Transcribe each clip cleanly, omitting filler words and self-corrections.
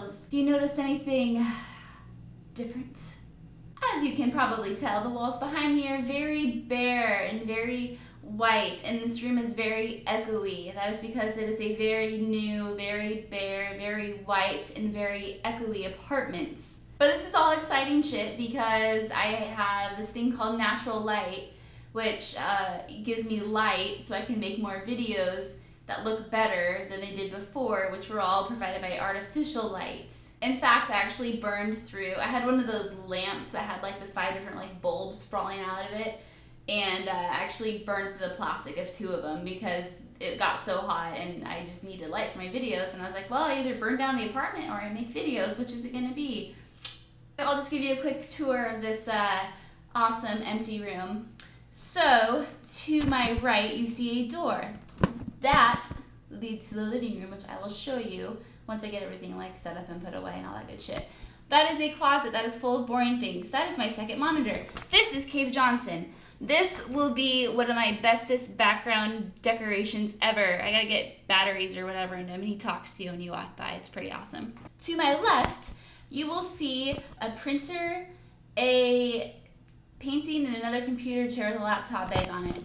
walls. Do you notice anything different? As you can probably tell, the walls behind me are very bare and very white, and this room is very echoey. That is because it is a very new, very bare, very white, and very echoey apartment. But this is all exciting shit because I have this thing called natural light, which gives me light so I can make more videos that look better than they did before, which were all provided by artificial light. In fact, I actually burned through, I had one of those lamps that had like the 5 different like bulbs sprawling out of it, and I actually burned through the plastic of 2 of them because it got so hot and I just needed light for my videos, and I was like, well, I either burn down the apartment or I make videos, which is it gonna be? I'll just give you a quick tour of this awesome empty room. So, to my right, you see a door. That leads to the living room, which I will show you once I get everything like set up and put away and all that good shit. That is a closet that is full of boring things. That is my second monitor. This is Cave Johnson. This will be one of my bestest background decorations ever. I gotta get batteries or whatever in him, and he talks to you when you walk by. It's pretty awesome. To my left, you will see a printer, a painting, and another computer chair with a laptop bag on it.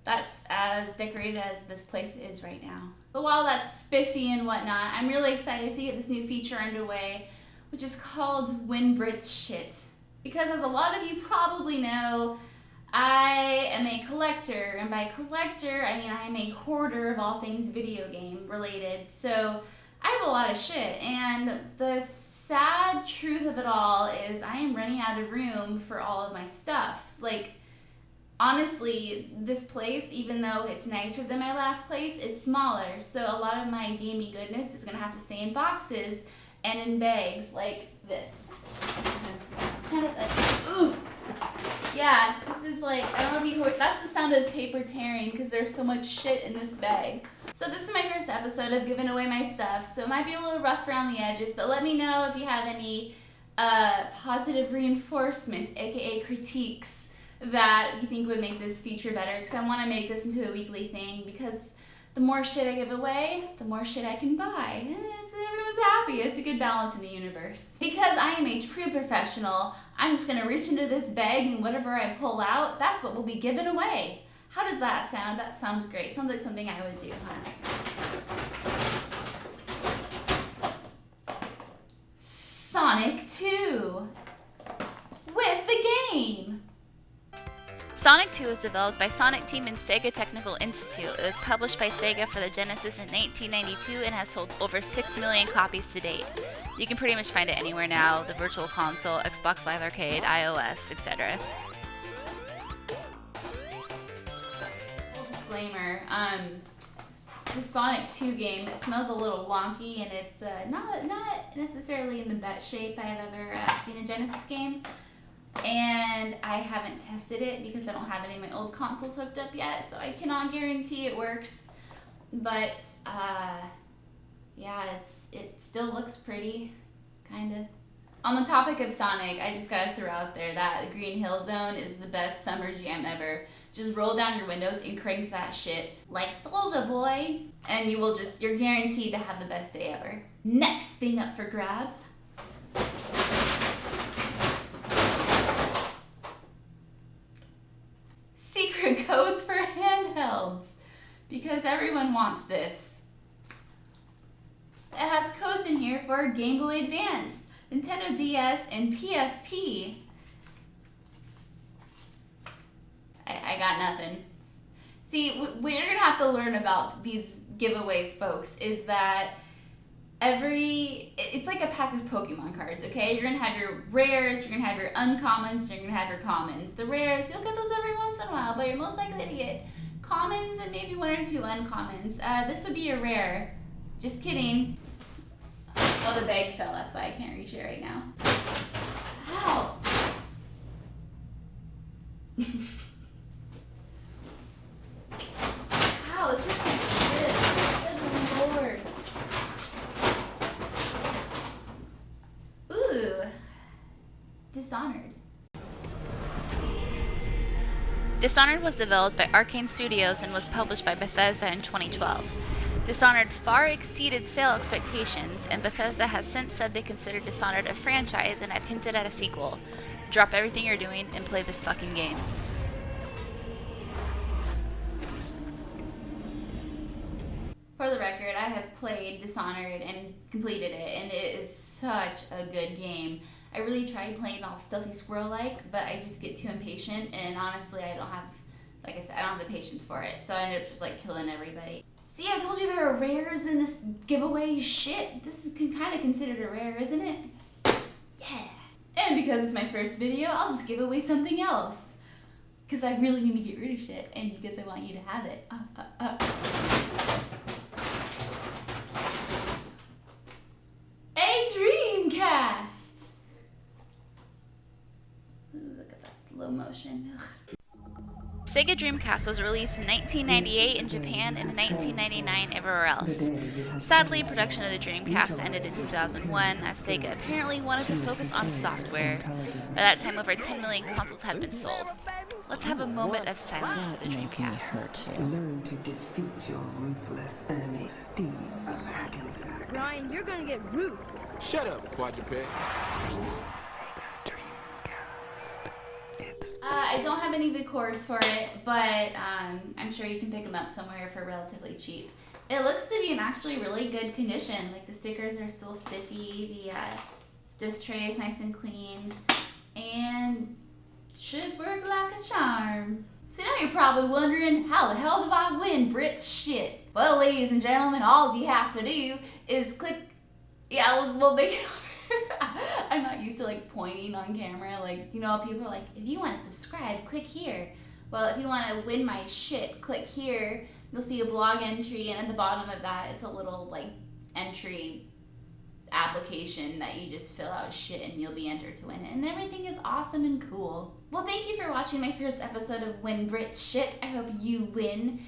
That's as decorated as this place is right now. But while that's spiffy and whatnot, I'm really excited to get this new feature underway, which is called Win Britt's Shit. Because as a lot of you probably know, I am a collector, and by collector, I mean I am a hoarder of all things video game related. So I have a lot of shit, and the sad truth of it all is I am running out of room for all of my stuff. Like, honestly, this place, even though it's nicer than my last place, is smaller. So a lot of my gamey goodness is gonna have to stay in boxes and in bags like this. It's kind of like, ooh. Yeah, this is like, I don't know if you heard, that's the sound of paper tearing because there's so much shit in this bag. So this is my first episode of giving away my stuff, so it might be a little rough around the edges, but let me know if you have any positive reinforcement, aka critiques, that you think would make this feature better, because I want to make this into a weekly thing, because the more shit I give away, the more shit I can buy. And everyone's happy. It's a good balance in the universe. Because I am a true professional, I'm just going to reach into this bag and whatever I pull out, that's what will be given away. How does that sound? That sounds great. Sounds like something I would do, huh? Sonic 2 with the game. Sonic 2 was developed by Sonic Team and Sega Technical Institute. It was published by Sega for the Genesis in 1992 and has sold over 6 million copies to date. You can pretty much find it anywhere now, the Virtual Console, Xbox Live Arcade, iOS, etc. Disclaimer, the Sonic 2 game, it smells a little wonky, and it's not necessarily in the best shape I've ever seen a Genesis game. And I haven't tested it because I don't have any of my old consoles hooked up yet, so I cannot guarantee it works. But yeah, it still looks pretty, kind of. On the topic of Sonic, I just gotta throw out there that Green Hill Zone is the best summer jam ever. Just roll down your windows and crank that shit like Soulja Boy, and you're guaranteed to have the best day ever. Next thing up for grabs. Secret codes for handhelds, because everyone wants this. It has codes in here for Game Boy Advance, Nintendo DS, and PSP. I got nothing. See, what you're gonna have to learn about these giveaways, folks, is that it's like a pack of Pokemon cards, okay? You're gonna have your rares, you're gonna have your uncommons, and you're gonna have your commons. The rares, you'll get those every once in a while, but you're most likely to get commons and maybe 1 or 2 uncommons. This would be your rare. Just kidding. Oh, the bag fell, that's why I can't reach it right now. Ow! Ow, this hurts my wrist. Good Lord. Ooh, Dishonored. Dishonored was developed by Arcane Studios and was published by Bethesda in 2012. Dishonored far exceeded sale expectations, and Bethesda has since said they consider Dishonored a franchise and have hinted at a sequel. Drop everything you're doing and play this fucking game. For the record, I have played Dishonored and completed it, and it is such a good game. I really tried playing all stealthy squirrel-like, but I just get too impatient, and honestly, I don't have, like I said, I don't have the patience for it, so I ended up just like killing everybody. See, I told you there are rares in this giveaway shit. This is kind of considered a rare, isn't it? Yeah. And because it's my first video, I'll just give away something else. Because I really need to get rid of shit, and because I want you to have it. A Dreamcast! Look at that slow motion. Sega Dreamcast was released in 1998 in Japan and in 1999 everywhere else. Sadly, production of the Dreamcast ended in 2001 as Sega apparently wanted to focus on software. By that time, over 10 million consoles had been sold. Let's have a moment of silence for the Dreamcast. Learn to defeat your ruthless enemy, Steve of Hackensack. Ryan, you're gonna get roofed. Shut up, quadruped. Sega Dreamcast. I don't have any of the cords for it, but I'm sure you can pick them up somewhere for relatively cheap. It looks to be in actually really good condition. Like the stickers are still spiffy, the disc tray is nice and clean, and should work like a charm. So now you're probably wondering, how the hell do I win Britt's shit? Well, ladies and gentlemen, all you have to do is click. Yeah, we'll make it over. I'm not used to like pointing on camera. Like, you know, people are like, if you want to subscribe, click here. Well, if you want to win my shit, click here. You'll see a blog entry, and at the bottom of that, it's a little like entry application that you just fill out shit and you'll be entered to win it. And everything is awesome and cool. Well, thank you for watching my first episode of Win Brit Shit. I hope you win.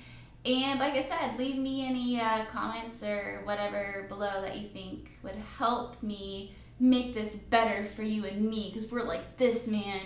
And like I said, leave me any comments or whatever below that you think would help me make this better for you and me, because we're like this, man.